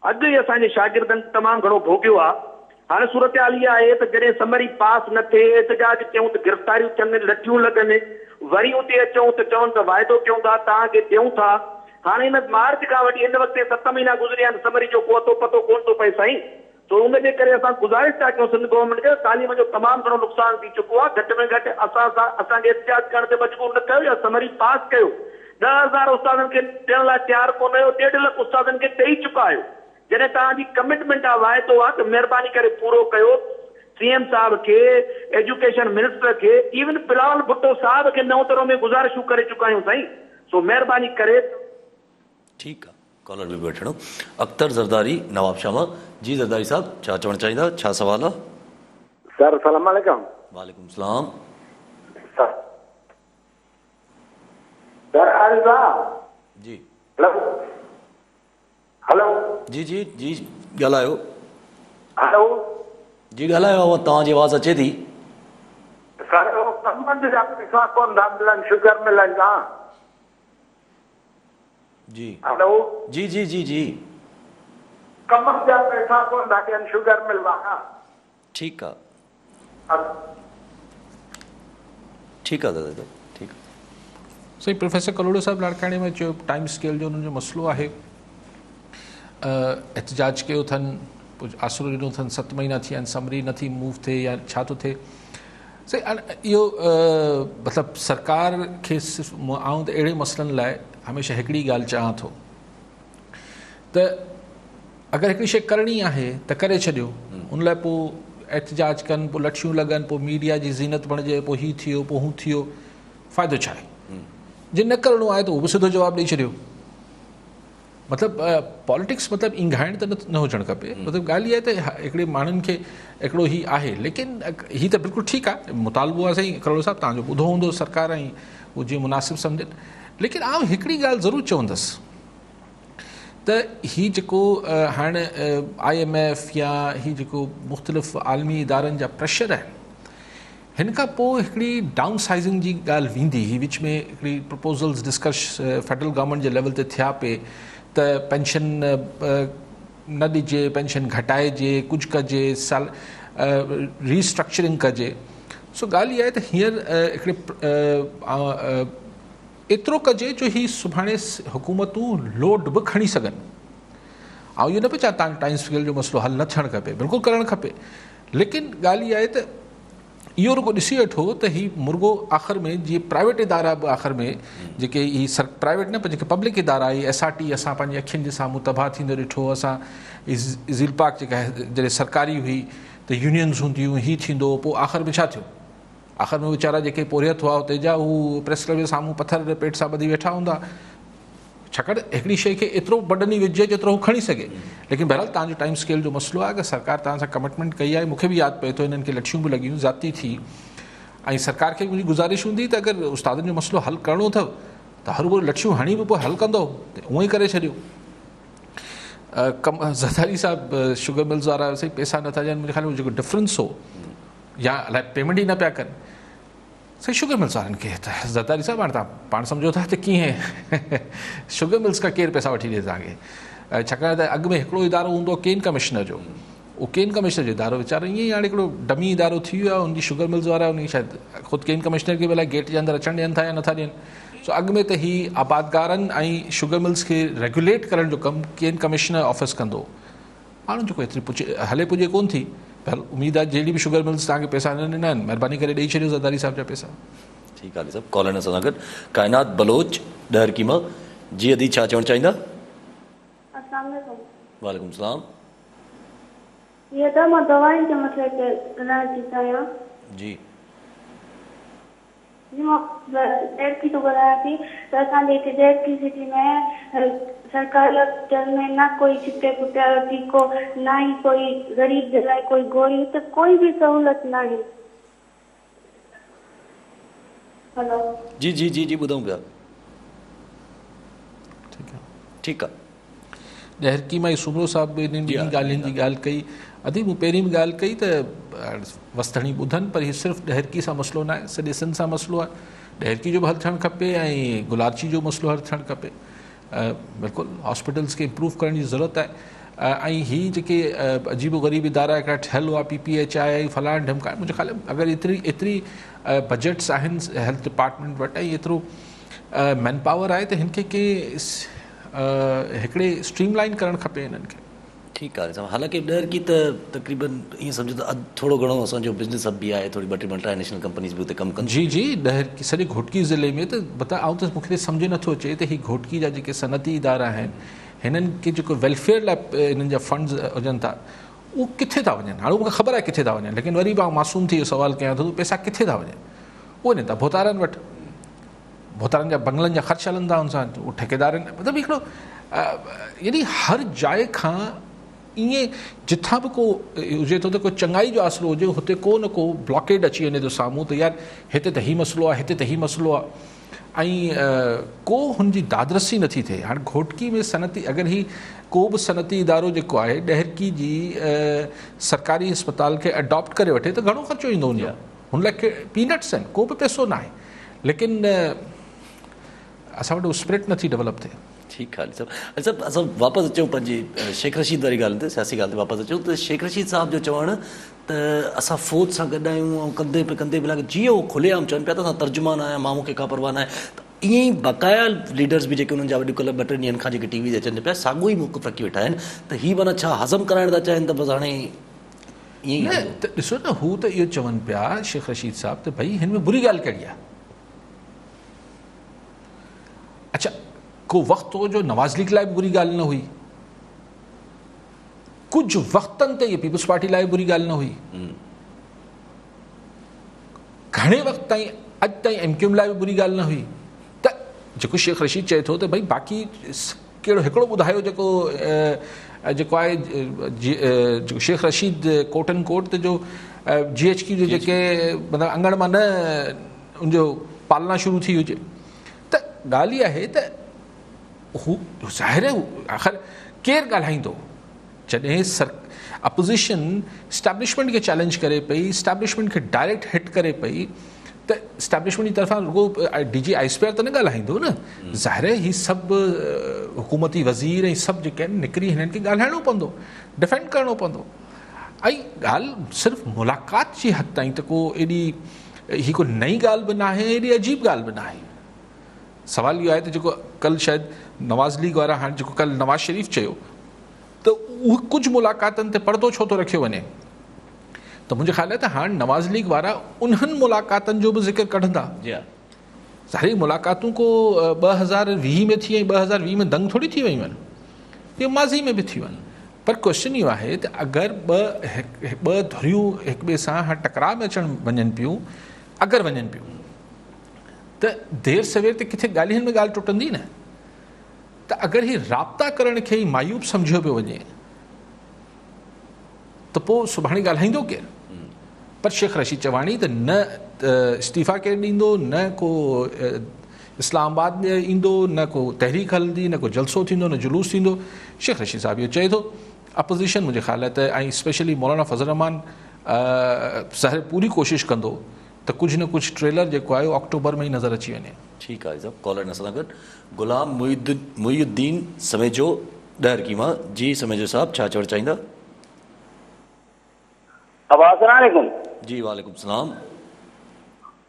अॼु ई असांजे शागिर्दनि तमामु घणो भोॻियो आहे। हाणे सूरत हाल इहा आहे त जॾहिं समरी पास न थिए, एहतजाज कयूं त गिरफ़्तारियूं थियनि, लठियूं लॻनि, वरी उते अचूं त चवनि त वाइदो कयूं था तव्हांखे ॾियूं था। हाणे हिन मार्च खां वठी हिन वक़्तु 7 महीना गुज़रिया आहिनि, समरी जो को अतो पतो कोन थो पए साईं। तो उनजे करे असां गुज़ारिश था कयूं सिंध गवर्नमेंट खे तालीम जो तमामु घणो नुक़सान थी चुको आहे। घटि में घटि असांखे एहतियात करण ते मजबूर न कयो या समरी पास कयो। 10,000 उस्तादनि खे ॾियण लाइ तयारु कोन आहियो, 1.5 लाख उस्तादनि खे ॾेई चुका आहियो। जॾहिं तव्हांजी कमिटमेंट आहे, वाइदो आहे, त महिरबानी करे पूरो कयो। CM साहब खे, एजुकेशन मिनिस्टर खे, इवन बिलावल भुट्टो साहब खे नओं में गुज़ारिशूं करे चुका आहियूं साईं। सो महिरबानी करे। ठीकु आहे, कॉलर बि वठणो। अख्तर ज़रदारी नवाबशाह जी। ज़रदारी साहब छा चवणु चाहींदा, छा सवाल आहे? सर सलाम अलैकुम। वालेकुम सलाम। सर आरिज़ा जी। हेलो जी जी जी ॻाल्हायो। हेलो जी ॻाल्हायो, तव्हांजी आवाज़ अचे थी। सर कमंद जा पैसा कोन था मिलनि, शुगर मिलनि था। जी हेलो जी जी जी जी कमंद जा पैसा कोन था ॾियनि, शुगर मिलवा। ठीकु आहे, ठीकु आहे दादा, ठीकु आहे। सही प्रोफेसर कलोड़ो साहब लाड़काणे में चयो टाइम स्केल जो उन्हनि जो मसइलो आहे। एहतजाज कयो अथनि, पोइ आसरो ॾिनो अथनि, 7 महीना थी विया आहिनि, समरी नथी मूव थिए या छा थो थिए। सही इहो मतिलबु सरकार खे सिर्फ़ु आउं त अहिड़े मसइलनि लाइ हमेशह हिकिड़ी ॻाल्हि चवां थो त अगरि हिकिड़ी शइ करणी आहे त करे छॾियो, उन लाइ पोइ एहतजाज कनि, पोइ लठियूं लॻनि, पोइ मीडिया जी ज़ीनत बणिजे, पोइ हीउ थियो, पोइ हू थियो, फ़ाइदो छा आहे? जे न करिणो आहे त उहो बि सिधो जवाबु ॾेई छॾियो। मतिलबु पॉलिटिक्स मतिलबु इंघाइण त न हुजणु खपे। मतिलबु ॻाल्हि इहा आहे त हिकिड़े माण्हुनि खे हिकिड़ो हीउ आहे, लेकिन हीउ त बिल्कुलु ठीकु आहे, मुतालबो आहे साईं करोड़ो साहब तव्हांजो ॿुधो हूंदो सरकार ऐं उहो जीअं मुनासिबु सम्झनि। लेकिन आउं हिकिड़ी ॻाल्हि ज़रूरु चवंदुसि त हीउ जेको हाणे IMF या हीउ जेको मुख़्तलिफ़ आलमी इदारनि जा प्रेशर आहिनि, हिन खां पोइ हिकिड़ी डाउन साइज़िंग जी ॻाल्हि वेंदी। ही विच में हिकिड़ी प्रपोज़ल्स डिस्कस फेडरल गवर्नमेंट जे लेवल ते थिया पे त पेंशन न ॾिजे, पेंशन घटाइजे, कुझु कजे, रीस्ट्रक्चरिंग कजे। सो ॻाल्हि इहा आहे त हींअर हिकिड़े एतिरो कजे जो ही सुभाणे हुकूमतूं लोड बि खणी सघनि। ऐं इहो न पियो चाहियां तव्हांजो टाइम स्केल जो मसइलो हल न थियणु खपे, बिल्कुलु करणु खपे। लेकिन ॻाल्हि इहा आहे त इहो रुगो ॾिसी वठो त हीउ मुर्गो आख़िर में जीअं प्राइवेट इदारा बि आख़िर में जेके ही प्राइवेट न पर जेके पब्लिक इदारा आहे, SRT असां पंहिंजी अखियुनि जे साम्हूं तबाह थींदो ॾिठो। असां ज़ील पाक जेका जॾहिं सरकारी हुई त यूनियन्स हूंदियूं, हीउ थींदो, पोइ आख़िर में छा थियो? आख़िर में वीचारा जेके पोरियत हुआ उते जा हू प्रेस क्लब जे साम्हूं पथर पेट सां ॿधी वेठा हूंदा, छाकाणि हिकिड़ी शइ खे एतिरो बडनी विझे जेतिरो हू खणी सघे। लेकिन बहरहाल तव्हांजो टाइम स्केल जो मसइलो आहे कि सरकार तव्हां सां कमिटमेंट कई आहे। मूंखे बि यादि पए थो हिननि खे लठियूं बि लॻियूं, ज़ाती थी, ऐं सरकार खे मुंहिंजी गुज़ारिश हूंदी त अगरि उस्तादनि जो मसइलो हल करिणो अथव त हर उहो लठियूं हणी बि पोइ हल कंदो, उअं ई करे छॾियो। ज़रदारी साहब शुगर मिल्स वारा सही पैसा नथा ॾियनि, मुंहिंजे ख़्याल में जेको डिफरेंस हो या अलाए पेमेंट ई न पिया कनि सही शुगर मिल्स वारनि खे। त ज़रदारी साहब हाणे तव्हां पाण सम्झो था त कीअं शुगर मिल्स खां केरु पैसा वठी ॾिए तव्हांखे? छाकाणि त अॻु में हिकिड़ो इदारो हूंदो केन कमिश्नर जो, उहो केन कमिश्नर जो इदारो वीचारो ईअं ई हाणे हिकिड़ो डमी इदारो थी वियो आहे। उनजी शुगर मिल्स वारा उनजी शायदि ख़ुदि केन कमिश्नर खे बि अलाए गेट जे अंदरि अचणु ॾियनि था या नथा ॾियनि। सो अॻु में त हीउ आबादगारनि ऐं शुगर मिल्स खे रेगुलेट करण जो कमु केन कमिश्नर ऑफिस कंदो। माण्हुनि जो कोई एतिरी हले पुॼे कोन थी। पर उमेदु आहे जहिड़ी बि शुगर मिल्स तव्हांखे पैसा न ॾिना आहिनि, महिरबानी करे ॾेई छॾियो ज़रदारी साहब जा पैसा। ठीकु आहे सभु कॉलर सां गॾु काइनात बलोच ॾहरकी मां। जी अदी छा चवणु चाहींदा? वालेकुम सलाम। ये तो मैं दवाई के मसले के इलाज चाहिए जी जी। मैं डेट की तो बताया थी तो असांजे डेट की सिटी में सरकारी हॉस्पिटल में ना कोई छिटे फुटे टीको, ना ही कोई गरीब जे लाइ कोई गोरी, तो कोई भी सहूलत ना है। हेलो जी जी जी जी ॿुधूं पिया। ठीकु आहे। ॾहरकी मां सुमरो साहब बि इन्हनि ॿिनि ॻाल्हियुनि जी ॻाल्हि कई। अदी मूं पहिरीं बि ॻाल्हि कई त वस्तणी ॿुधनि, पर हीउ सिर्फ़ु ॾहरकी सां मसइलो न आहे, सॼे सिंध सां मसइलो आहे। ॾहरकी जो बि हल थियणु खपे ऐं गुलाची जो मसइलो हल थियणु खपे। बिल्कुलु हॉस्पिटल्स खे इम्प्रूव करण जी ज़रूरत आहे। ऐं हीअ जेके अजीबो ग़रीब इदारा हिकिड़ा ठहियल हुआ, PPH आहे, फलाण ढमका, मुंहिंजे ख़्याल में अगरि एतिरी बजट्स आहिनि हेल्थ डिपार्टमेंट वटि ऐं एतिरो मैन पावर आहे त हिन खे हिकिड़े स्ट्रीमलाइन करणु खपे हिननि खे। ठीकु आहे साईं। हालांकि ॾह की त तक़रीबन ईअं सम्झो त थोरो घणो असांजो बिज़नेस हब बि आहे, थोरी 2-3 मल्टीनेशनल कंपनीज़ बि हुते कमु कनि। जी जी, ॾह सॼे घोटकी ज़िले में त बता आऊं त मूंखे सम्झ नथो अचे त ही घोटकी जा जेके सनती इदारा आहिनि हिननि खे जेको वेलफेयर लाइ हिननि जा फंड्स हुजनि था उहो किथे था वञनि। हाणे मूंखे ख़बर आहे किथे था वञनि, लेकिन वरी बि आउं मासूम थी इहो सुवालु कयां थो पैसा किथे था वञनि। उहे वञनि था भोतारनि वटि, भोतारनि जा बंगलनि जा ख़र्च हलनि था हुन सां, उहो ठेकेदारनि मतिलबु हिकिड़ो यानी हर जाइ खां ईअं जिथां बि को हुजे थो त को चङाई जो आसिरो हुजे हुते को न को ब्लॉकेड अची वञे थो साम्हूं त यार हिते त हीउ मसइलो आहे, हिते त हीउ मसइलो आहे, ऐं को हुनजी दादरसी नथी थिए। हाणे घोटकी में सनती अगरि ही को बि सनती इदारो जेको आहे ॾहरकी जी सरकारी अस्पताल खे अडॉप्ट करे वठे त घणो ख़र्चो ईंदो हुनजो, हुन लाइ पीनट्स आहिनि, को बि पैसो न आहे, लेकिन असां वटि उहो स्पिरिट नथी डेवलप थिए। ठीकु आहे सभु। अच्छा असां वापसि अचूं पंहिंजी शेख रशीद वारी ॻाल्हि ते, सियासी ॻाल्हि ते वापसि अचूं त शेख रशीद साहिब जो चवणु त असां फ़ौज सां गॾु आहियूं ऐं कंधे पे मिला जीअं उहो खुलेआम चवनि पिया त असां तर्जुमान आहियां, मां मूंखे का परवाह न आहे। त ईअं ई बक़ाया लीडर्स बि जेके उन्हनि जा अॼुकल्ह 2-3 ॾींहंनि खां जेके टीवी ते अचनि पिया साॻियो ई मुख रखी वेठा आहिनि त हीअ माना छा हज़म कराइण था चाहिनि त बसि हाणे ईअं ई त ॾिसो न, हू त इहो चवनि पिया शेख रशीद साहिब त भई हिन में बुरी ॻाल्हि कहिड़ी आहे। अच्छा को वक़्तु हो जो नवाज़ लीग लाइ बि बुरी ॻाल्हि न हुई, कुझु वक़्तनि ते इहे पीपल्स पार्टी लाइ बुरी ॻाल्हि न हुई, घणे वक़्त ताईं अॼु ताईं MQM लाइ बि बुरी ॻाल्हि न हुई। त जेको शेख रशीद चए थो त भई बाक़ी कहिड़ो हिकिड़ो ॿुधायो जेको जेको आहे जेको शेख रशीद कोट एंड कोट त जो GHQ जो जेके मतिलबु अंगण मां न उनजो पालना शुरू थी हुजे। त ॻाल्हि इहा आहे त हू ज़ाहिर आहे आख़िर केरु ॻाल्हाईंदो जॾहिं अपोज़िशन इस्टेब्लिशमेंट खे चैलेंज करे पई, इस्टेब्लिशमेंट खे डायरेक्ट हिट करे पई, त इस्टेब्लिशमेंट जी तरफ़ां रुगो DG ISPR त न ॻाल्हाईंदो न। ज़ाहिर आहे हीअ सभु हुकूमती वज़ीर ऐं सभु जेके आहिनि निकिरी हिननि खे ॻाल्हाइणो पवंदो, डिफेंड करिणो पवंदो। ऐं ॻाल्हि सिर्फ़ु मुलाक़ात जी हद ताईं त को एॾी हीअ को नई ॻाल्हि बि न आहे, एॾी अजीब ॻाल्हि बि न आहे। सवाल इहो आहे त जेको कल्ह शायदि नवाज़ लीग वारा हाणे जेको कल्ह नवाज़ शरीफ़ चयो त उहे कुझु मुलाक़ातनि ते पर्दो छो थो रखियो वञे, त मुंहिंजो ख़्यालु आहे त हाणे नवाज़ लीग वारा उन्हनि मुलाक़ातनि जो बि ज़िक्र कढंदा। ज़ाहिर मुलाक़ातूं को 2020 में थी ऐं 2020 में दंग थोरी थी वियूं आहिनि, इहे माज़ी में बि थियूं आहिनि। पर क्वेश्चन इहो आहे त अगरि ॿ धुरियूं हिक ॿिए सां हाणे टकराव में अचणु वञनि पियूं, अगरि वञनि पियूं त देरि सवेर ते किथे ॻाल्हियुनि में ॻाल्हि टुटंदी न। त अगरि हीअ राब्ता करण खे ई मायूब सम्झियो पियो वञे त पोइ सुभाणे ॻाल्हाईंदो केरु। पर शेख रशीद चवाणी त न इस्तीफ़ा केरु ॾींदो, न को इस्लामाबाद में ईंदो, न को तहरीक हलंदी, न को जलसो थींदो, न जुलूस थींदो। शेख रशीद साहिबु इहो चए थो। अपोज़िशन मुंहिंजे ख़्याल त ऐं स्पेशली मौलाना फज़ल रहमान ज़ाहिर पूरी कोशिशि कंदो त कुझु न कुझु ट्रेलर जेको आहे उहो अक्टूबर में ई नज़र अची वञे। ठीकु आहे साहब। कॉलर असां सां गॾु गुलाम मुईउद्दीन समेजो ॾहरकी मां। जी समेजो साहब छा चवणु चाहींदा? अस्सलामुअलैकुम। जी वालेकुम सलाम।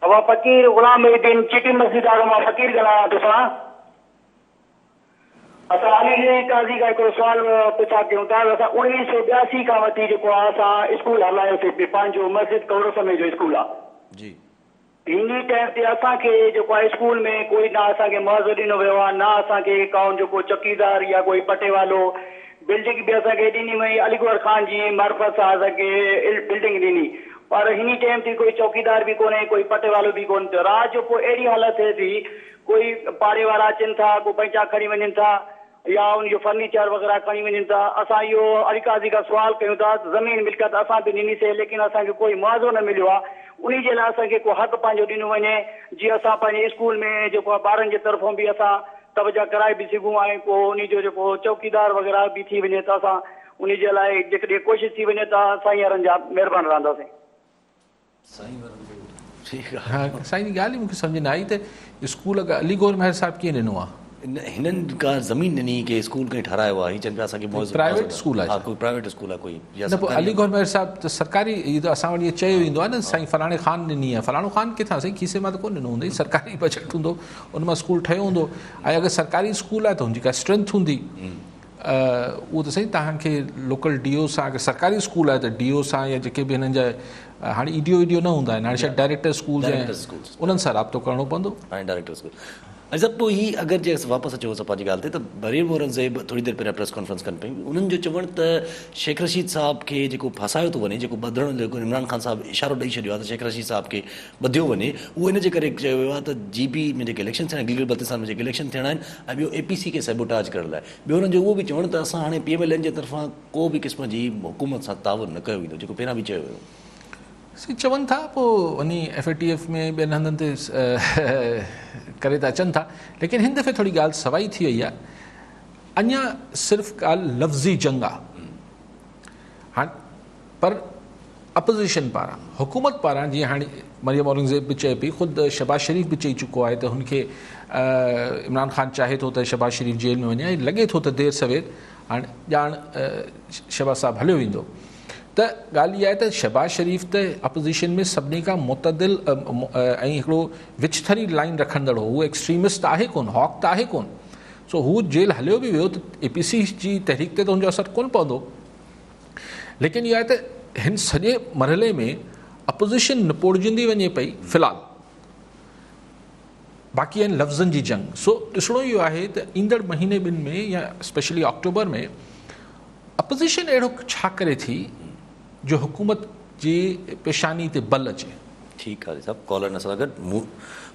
अवा फ़कीर गुलाम मुईउद्दीन चिटी मस्जिद आगो मां फ़कीर ॻाल्हायां थो सां। असां अली काज़ी खां हिकिड़ो सुवाल पुछा कयूं था। असां 1982 खां वठी जेको आहे असां स्कूल हलायोसीं पंहिंजो मस्जिद कौरो समय जो स्कूल आहे जी। हिन टाइम ते असांखे जेको आहे स्कूल में कोई न असांखे मुआवज़ो ॾिनो वियो आहे, न असांखे काउन जेको चौकीदार या कोई पटे वालो। बिल्डिंग बि असांखे ॾिनी वई अलीगढ़ ख़ान जी मार्फत सां असांखे बिल्डिंग ॾिनी, पर हिन टाइम ते कोई चौकीदार बि कोन्हे, कोई पटे वालो बि कोन्हे। त राति जो पोइ अहिड़ी हालत थिए थी, कोई पाड़े वारा अचनि था, को पंहिंजा खणी वञनि था या उनजो फर्नीचर वग़ैरह खणी वञनि था। असां इहो अलीकाज़ी खां सुवाल कयूं था, ज़मीन मिल्कियत असां बि ॾिनीसीं, लेकिन असांखे कोई मुआवज़ो न मिलियो आहे। उन जे लाइ असांखे को हक़ पंहिंजो ॾिनो वञे, जीअं असां पंहिंजे स्कूल में जेको आहे ॿारनि जे तरफ़ां बि असां तवजा कराए बि सघूं ऐं को उनजो जेको चौकीदार वग़ैरह बि थी वञे त असां उन जे लाइ जेकॾहिं कोशिशि थी वञे त साईं वारनि जा महिरबानी रहंदासीं। हा साईं जी ॻाल्हि ई मूंखे सम्झ न आई त स्कूल अलीगढ़ महर साहिबु कीअं ॾिनो आहे? हिननि का ज़मीन ॾिनी के स्कूल खे ठारायो आहे। चवनि पिया असांखे प्राइवेट स्कूल आहे। हा कोई प्राइवेट स्कूल आहे कोई न पोइ अलीगढ़ महर साहिबु त सरकारी, इहो त असां वटि इहो चयो वेंदो आहे न साईं फलाणे ख़ान ॾिनी आहे। फलाणो ख़ान किथां साईं खीसे मां त कोन ॾिनो हूंदई, सरकारी बजट हूंदो उन मां स्कूल ठहियो हूंदो। ऐं अगरि सरकारी स्कूल आहे त हुनजी का स्ट्रेंथ हूंदी। उहो त सही तव्हांखे लोकल DO सां अगरि सरकारी स्कूल आहे त DO सां या जेके बि हिननि जा हाणे EDO न हूंदा आहिनि, हाणे शायदि डायरेक्टर स्कूल उन्हनि सां राब्तो करिणो पवंदो हाणे डायरेक्टर स्कूल। अच्छा पोइ ही अगरि जे वापसि अचो सपा जी ॻाल्हि ते त मरियम औरंगज़ेब थोरी देरि पहिरियां प्रेस कॉन्फ्रेंस कनि पियूं, उन्हनि जो चवणु त शेख रशीद साहब खे जेको फासायो थो वञे, जेको ॿधणु जेको इमरान ख़ान साहब इशारो ॾेई छॾियो आहे त शेख रशीद साहब खे ॿधियो वञे, उहो इन जे करे चयो वियो आहे त GB में जेके इलेक्शन थियणा आहिनि, गिलगित बल्तिस्तान में जेके इलेक्शन थियणा आहिनि, ऐं ॿियो APC खे सेबोटाज करण लाइ। ॿियो हुननि जो उहो बि चवणु त असां हाणे PMLN जे तरफ़ां को बि क़िस्म जी हुकूमत सां ताउन न कयो वेंदो, जेको पहिरियां बि चयो वियो। चवनि था पोइ वञी FATF में ॿियनि हंधनि ते करे था अचनि था, लेकिन हिन दफ़े थोरी ॻाल्हि सवाई थी वई आहे। अञा सिर्फ़ु ॻाल्हि लफ़्ज़ी जंग आहे हाणे, पर अपोज़िशन पारां हुकूमत पारां जीअं हाणे मरियम औरंगज़ेब बि चए पई, ख़ुदि शहबाज़ शरीफ़ बि चई चुको आहे त हुनखे इमरान ख़ान चाहे थो त शहबाज़ शरीफ़ जेल में वञे, ऐं लॻे थो त देरि सवेर हाणे ॼाण शहबाज़ साहब हलियो वेंदो। त ॻाल्हि इहा आहे त शहबाज़ शरीफ़ त अपोज़िशन में सभिनी खां मुतदिल ऐं हिकिड़ो विचथरी लाइन रखंदड़ हो, उहो एक्सट्रीमिस्ट आहे कोन, हॉक त आहे कोन। सो हू जेल हलियो बि वियो त APC जी तहरीक ते त हुनजो असरु कोन पवंदो। लेकिन इहा आहे त हिन सॼे मरहले में अपोज़िशन निपोड़जंदी वञे पई फ़िलहालु, बाक़ी आहिनि लफ़्ज़नि जी जंग। सो ॾिसणो इहो आहे त ईंदड़ महीने ॿिनि में या स्पेशली अक्टूबर में अपोज़िशन अहिड़ो छा करे थी जो हुकूमत जी पेशानी ते बल अचे। ठीकु आहे साहब, कॉलर न सां गॾु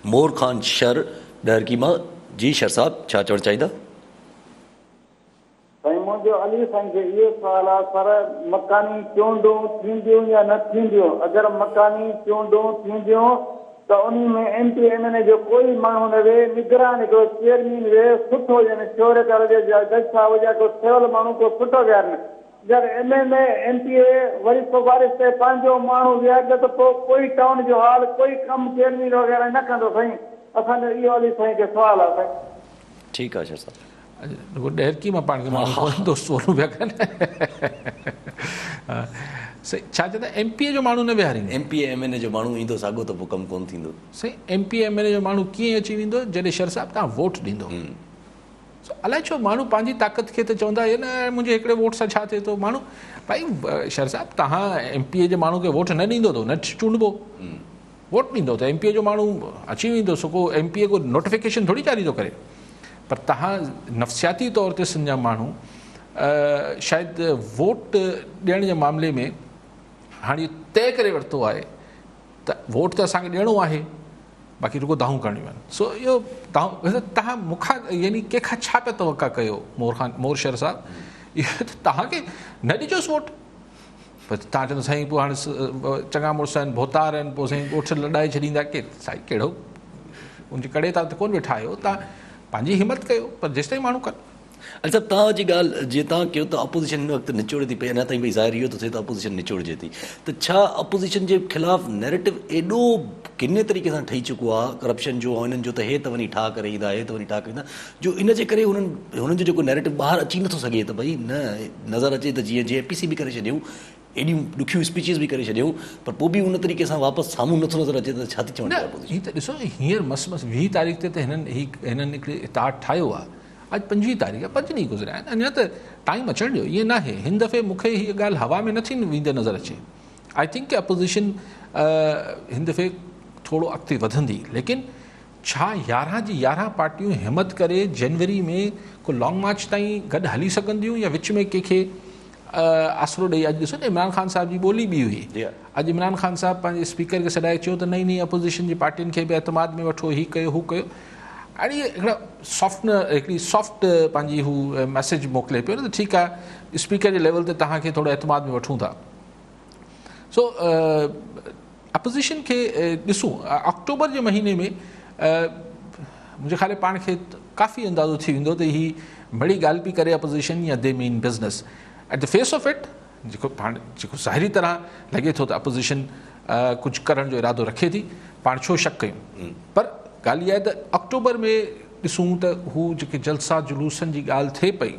मोर ख़ान शर डहरकी मां। जी शर साहब छा चवणु चाहींदा? साईं मुंहिंजो अली साईं खे इहो सुवाल आहे, पर मकानी चूंडूं थींदियूं या न थींदियूं, अगरि मकानी चूंडूं थींदियूं त उन में MP MLA जो कोई माण्हू न वेहे, निगरान हिकिड़ो चेयरमैन वेहे सुठो, यानी शोहरत हुजे या जज साहब हुजे, को सेवल माण्हू को सुठो विहारनि। अगरि MLA MPA वरी सिफारिश ते पंहिंजो माण्हू विहारे त पोइ कोई टाउन जो हाल कोई कमु चेयरमैन वग़ैरह न कंदो साईं। असांजो इहो अली साईं खे सुवाल आहे साईं। ठीकु आहे शर साहब, डहरकी मां पाण खे माण्हू दोस्त वञूं पिया कनि। सही, छा चवंदा MPA जो माण्हू न विहारींदो, MPA MLA जो माण्हू ईंदो साॻियो त पोइ कमु कोन थींदो। सही, MPA MLA जो माण्हू कीअं अची वेंदो जॾहिं शर साहब तव्हां वोट ॾींदो। अलाए छो माण्हू पंहिंजी ताक़त खे त चवंदा आहिनि न मुंहिंजे हिकिड़े वोट सां छा थिए थो। माण्हू भाई शर साहब तव्हां MPA जे माण्हू खे वोट न ॾींदो त न चूंडबो, वोट ॾींदो त MPA जो माण्हू अची वेंदो। सो को MPA को नोटिफिकेशन थोरी जारी थो करे, पर तव्हां नफ़सियाती तौर ते सिंध जा माण्हू शायदि वोट ॾियण जे मामले में हाणे तय करे वरितो आहे त वोट त असांखे ॾियणो आहे, बाक़ी रुगो दाहूं करणियूं आहिनि। सो इहो तव्हां मूंखां यानी कंहिंखां छा पिया तवका कयो मोर शर साहब, इहो त तव्हांखे न ॾिजोसि वोट। पर तव्हां चवंदो साईं पोइ हाणे चङा मुड़ुस आहिनि, भोतार आहिनि, पोइ साईं ॻोठ लॾाए छॾींदा, के साईं कहिड़ो उनजे करे तव्हां त कोन वेठा आहियो, तव्हां पंहिंजी हिमत कयो, पर जेसिताईं माण्हू कनि। अच्छा तव्हांजी ॻाल्हि जीअं तव्हां कयो त अपोज़िशन हिन वक़्तु निचोड़े थी पई, अञा ताईं भई ज़ाहिर इहो थो थिए त अपोज़िशन निचोड़जे थी, त छा अपोज़िशन जे ख़िलाफ़ु नैरेटिव एॾो किने तरीक़े सां ठही चुको आहे करप्शन जो, हिननि जो त हे त वञी ठा करे ईंदा, हे त वञी ठा करे ईंदा, जो इन जे करे हुननि जो जेको नैरेटिव ॿाहिरि अची नथो सघे त भई न नज़र अचे त जीअं APC बि करे छॾियूं, एॾियूं ॾुखियूं स्पीचिस बि करे छॾियूं, पर पोइ बि उन तरीक़े सां वापसि साम्हूं नथो नज़र अचे त छा थी चवणु? हीअ त ॾिसो हींअर मस 20 तारीख़ ते त हिननि हिकिड़े इताद ठाहियो आहे, अॼु 25 तारीख़ आहे, 5 ॾींहं गुज़रिया आहिनि, अञा त टाइम अचण ॾियो। ईअं न आहे हिन दफ़े मूंखे हीअ ॻाल्हि हवा में नथी वेंदे नज़र अचे। आई थिंक की अपोज़िशन हिन दफ़े थोरो अॻिते वधंदी, लेकिन छा 11 जी 11 पार्टियूं हिमत करे जनवरी में को लॉन्ग मार्च ताईं गॾु हली सघंदियूं, या विच में कंहिंखे आसरो ॾेई? अॼु ॾिसो न इमरान ख़ान साहब जी ॿोली बि हुई, अॼु इमरान ख़ान साहब पंहिंजे स्पीकर खे सॾाए चयो त नई नई अपोज़िशन जी पार्टियुनि खे बि एतमाद में वठो, हीउ कयो हू कयो। हाणे हिकिड़ा हिकिड़ी सॉफ्ट पंहिंजी हू मैसेज मोकिले पियो न त ठीकु आहे स्पीकर जे लेवल ते तव्हांखे थोरो एतमाद में वठूं था। सो अपोज़िशन खे ॾिसूं अक्टूबर जे महीने में मुंहिंजे ख़्याल पाण खे काफ़ी अंदाज़ो थी वेंदो त ही बड़ी ॻाल्हि पई करे अपोज़िशन या they mean business at the face of it, जेको ज़ाहिरी तरह लॻे थो त अपोज़िशन कुझु करण जो इरादो रखे थी, पाण छो शक कयूं। पर ॻाल्हि इहा आहे त अक्टूबर में ॾिसूं त हू जेके जलसा जुलूसनि जी ॻाल्हि थिए पई,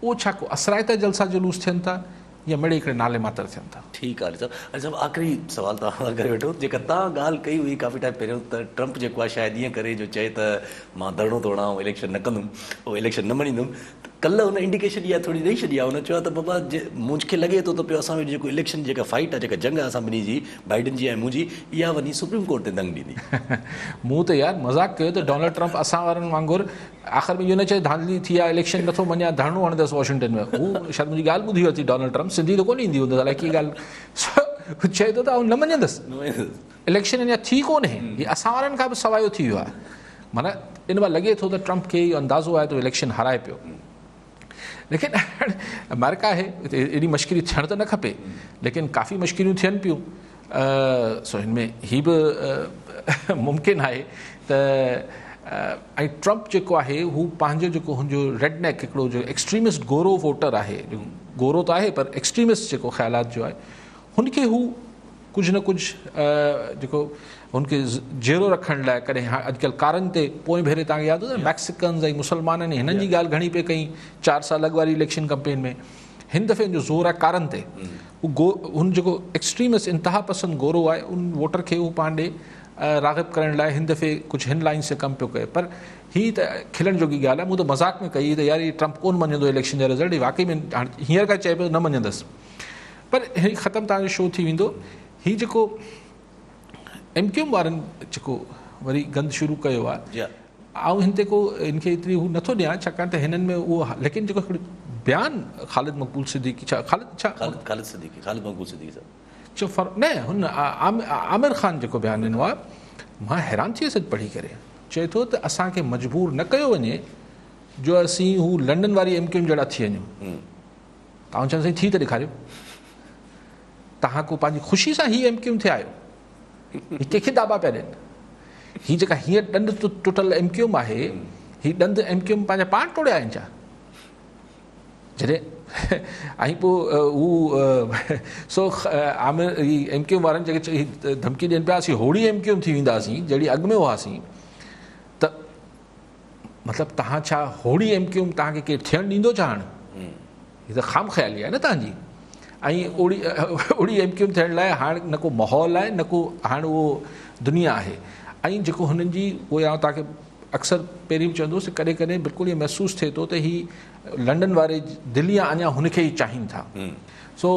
उहो छा को असराइता जलसा जुलूस थियनि था या मिड़े हिकिड़े नाले मातर थियनि था? ठीकु आहे साहब। अच्छा आख़िरी सुवाल तव्हां करे वेठो, जेका तव्हां ॻाल्हि कई हुई काफ़ी टाइम पहिरियों त ट्रंप जेको आहे शायदि ईअं करे जो चए त मां धरणो तोड़ां, इलेक्शन न कंदुमि, उहो इलेक्शन न मञींदुमि, कल्ह हुन इंडिकेशन इहा थोरी ॾेई छॾी आहे, हुन चयो त बाबा मूंखे लॻे थो त पियो असां जेको इलेक्शन जेका फाइट आहे, जेका जंग आहे असां ॿिन्ही जी, बाइडन जी ऐं मुंहिंजी, इहा वञी सुप्रीम कोर्ट ते दंग ॾींदी। मूं त यार मज़ाक कयो त डोनाल्ड ट्रम्प असां वारनि वांगुरु आख़िर में इहो न चए धांधली थी आहे, इलेक्शन नथो मञा, धरणो हणंदसि वॉशिंगटन में। हू शायदि मुंहिंजी ॻाल्हि ॿुधी वरिती डोनाल्ड ट्रम्प, सिंधी त कोन ईंदी हूंदसि, अलाए कीअं ॻाल्हि चए थो त आउं न मञंदसि, इलेक्शन अञा थी कोन्हे, हीअ असां वारनि खां बि सवायो थी वियो आहे। माना इन मां लॻे थो त ट्रम्प खे इहो अंदाज़ो आहे त इलेक्शन हाराए पियो। लेकिन अमेरिका आहे, एॾी मश्किरी थियणु त न खपे, लेकिन काफ़ी मश्किरियूं थियनि पियूं। सो हिन में हीअ बि मुमकिन आहे त ऐं ट्रम्प जेको आहे हू पंहिंजो जेको हुनजो रेडनेक हिकिड़ो जो एक्सट्रीमिस्ट गोरो वोटर आहे, गोरो त आहे पर एक्सट्रीमिस्ट जेको ख़्यालात जो आहे, हुनखे हू कुझु न कुझु जेको हुनखे जेरो रखण लाइ कॾहिं अॼुकल्ह कारनि ते पोइ भेरे तव्हांखे यादि हूंदो मैक्सिकन्स ऐं मुस्लमाननि हिननि जी ॻाल्हि घणी पे कई 4 साल अॻु वारी इलेक्शन कैंपेन में। हिन दफ़े जो ज़ोर आहे कारनि ते, हुन जेको एक्सट्रीमिस्ट इंतिहा पसंदि गोरो आहे उन वोटर खे हू पाण ॾे राग़िब करण लाइ हिन दफ़े कुझु हिन लाइन से कमु पियो कयो। पर हीअ त खिलण जोगी ॻाल्हि आहे, मूं त मज़ाक में कई त यार हीअ ट्रम्प कोन मञंदो इलेक्शन जा रिज़ल्ट, वाक़ई में हाणे हींअर खां चए पियो न मञंदसि। पर हीअ ख़तमु तव्हांजो शो थी वेंदो। हीअ जेको MQM वारनि जेको वरी गंद शुरू कयो आहे, ऐं हिन ते को हिनखे एतिरी हू नथो ॾियां, छाकाणि त हिननि में उहो, लेकिन जेको हिकिड़ो बयानु ख़ालिद मक़बूल सिद्दीकी ख़ालिद मक़बूल सिद्दीकी साहब न हुन आमिर ख़ान जेको बयानु ॾिनो आहे, मां हैरान थी वियुसि पढ़ी करे। चए थो त असांखे मजबूर न कयो वञे जो असीं हू लंडन वारी MQM जहिड़ा थी वञूं। तव्हां चवंदा साईं थी त ॾेखारियो, तव्हां को पंहिंजी ख़ुशी सां हीअ MQM थिया आहियो, हीअ कंहिंखे दाबा पिया ॾियनि। हीअ जेका हीअं ॾंद टुटल MQM आहे, हीअ ॾंद MQM पंहिंजा पाण तोड़िया आहिनि छा? जॾहिं ऐं पोइ हू सो आमिर MQM वारनि जेके धमकी ॾियनि पिया असीं होड़ी MQM थी वेंदासीं जहिड़ी अॻु में हुआसीं, त मतिलबु तव्हां छा होड़ी MQM तव्हांखे केरु थियणु ॾींदो छा? हाणे हीअ त ख़ाम ख़्याली आहे न तव्हांजी। ऐं ओड़ी MQM थियण लाइ हाणे न को माहौल आहे, न को हाणे उहो दुनिया आहे। ऐं जेको हुननि जी उहो आउं तव्हांखे अक्सर पहिरीं बि चवंदुसि, कॾहिं कॾहिं बिल्कुलु इहो महसूसु थिए थो त हीअ लंडन वारे दिल्लीअ अञा हुनखे ई चाहिनि था। सो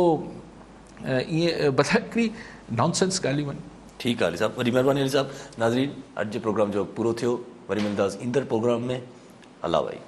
ईअं बस हिकिड़ी नॉनसेंस ॻाल्हियूं आहिनि। ठीकु आहे अली साहब, वॾी महिरबानी अली साहब। नाज़रीन, अॼु जे प्रोग्राम जो पूरो थियो, वरी मिलंदासीं ईंदड़ प्रोग्राम में। अला भाई।